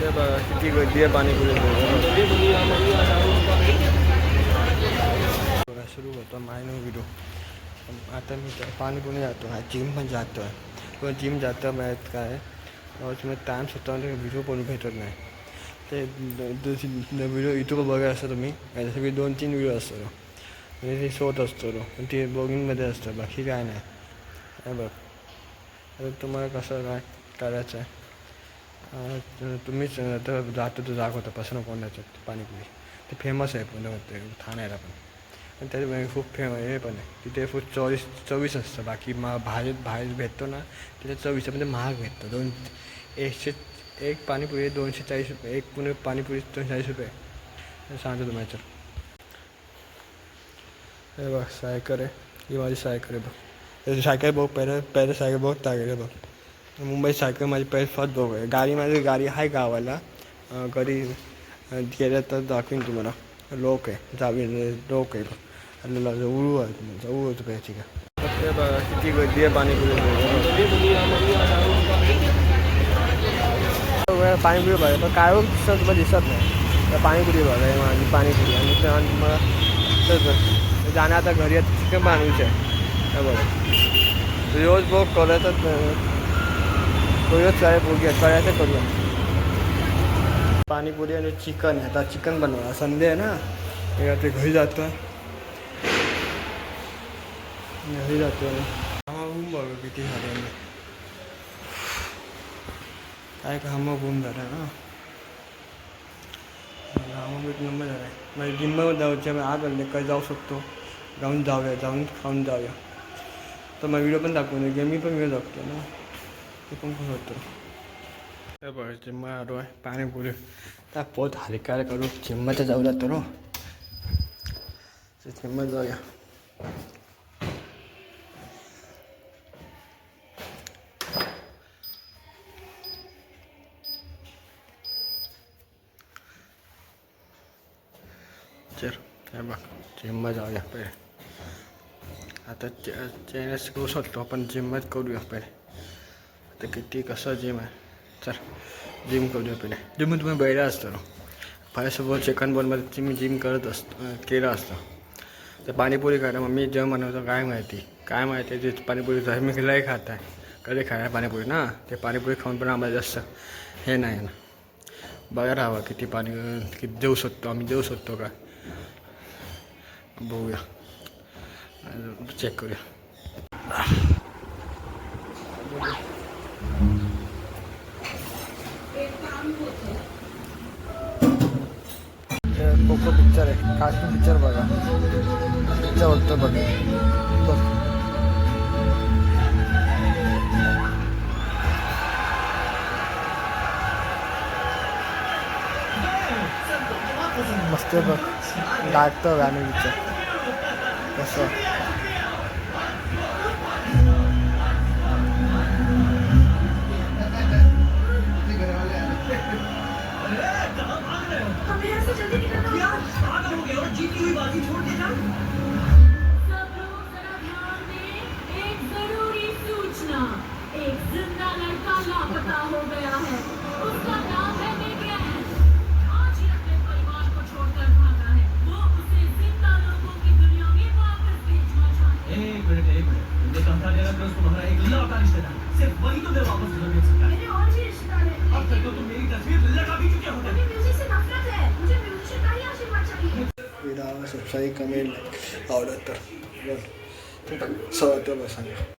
हे बघा किती गर्दी आहे पाणीपुरी बघा सुरू होतो मायनो व्हिडिओ. आता मी पाणीपुरी जातो आहे, जिम पण जातो आहे. पण जिम जातं माहीत काय मग टाईम स्वतः व्हिडिओ पण भेटत नाही. ते व्हिडिओ यूट्यूबवर बघायला असतं तुम्ही सगळे 2-3 व्हिडिओ असतो म्हणजे ते शोध असतो पण ते ब्लॉगिंगमध्ये असतं बाकी काय नाही. हे बघ आता तुम्हाला कसं काय करायचं आहे तुम्हीच तर जातो तो दाखवता पसंत कोणाचं पाणीपुरी ते फेमस आहे पुन्हा ते ठाण्याला पण त्याच्यामध्ये खूप हे पण आहे तिथे खूप 24 असतं. बाकी बाहेर भेटतो ना तिथे 24 म्हणजे महाग भेटतो. 1 पाणीपुरी 240 रुपये. एक पुणे पाणीपुरी 240 रुपये सांगतो तुम्हाला. चल हे बघ सायकल आहे, ही माझी सायकल आहे बघ. सायकल बघ पहिलं सायकल बघ टाकले बघ. मुंबई सायकल माझी पहिली फर्स्ट बघ आहे. गाडी आहे गावाला घरी गेलं तर दाखवीन तुम्हाला. लोक आहे लोक आहे बघ उळू आहे तुमचा उळू होतं पाहिजे का ते बघा किती गर्दी आहे पाणीपुरी. पाणीपुरी बघा पण काय दिसत नाही तर पाणीपुरी बघा माझी पाणीपुरी आणि मला जाण्या आता घरी चिकन बनवायचं आहे बघा. रोज बघ करायचं रोज काय बघूया करायचं करूया. पाणीपुरी आणि चिकन आता चिकन बनवा संडे आहे ना ते घरी जातो बघ किती झाले काय कामं होऊन झालं ना एक नंबर झाला आहे. म्हणजे जिममध्ये जाऊच्या आज आले काय जाऊ शकतो जाऊन खाऊन जाऊया. तर मग व्हिडिओ पण दाखवून दे मी पण व्हिडिओ दाखवतो ना ते पण होतो. बघा जिम्मा आलो आहे पाणीपुरी त्या पोत हलका करू जिम्माचं जाऊ जातो रो जिम्मात जाऊया. चल हे बघ जिम्मा जाऊया पहिले. आता चेंज करू शकतो आपण जिमच करूया पहिले. आता किती कसं जिम आहे चल जिम करूया पहिले. जिम तुम्ही बैला असतो पहिल्यासोबत चिकन बॉलमध्ये मी जिम केलं असतं. तर पाणीपुरी खायला मग मी जेव्हा बनवतो काय माहिती ते पाणीपुरी मी लय खात आहे कधी खायला पाणीपुरी ना ते पाणीपुरी खाऊन पण आम्हाला जास्त हे नाही ना. बघा राहावं किती देऊ शकतो देऊ शकतो का बघूया चेक करूया. कोको पिक्चर आहे कार्टून पिक्चर बघा पिक्चर बघतो बघ मस्त बघ गातं गाणं पिक्चर कसं सबस्क्राईब कमेंट आवडत तर सांगा.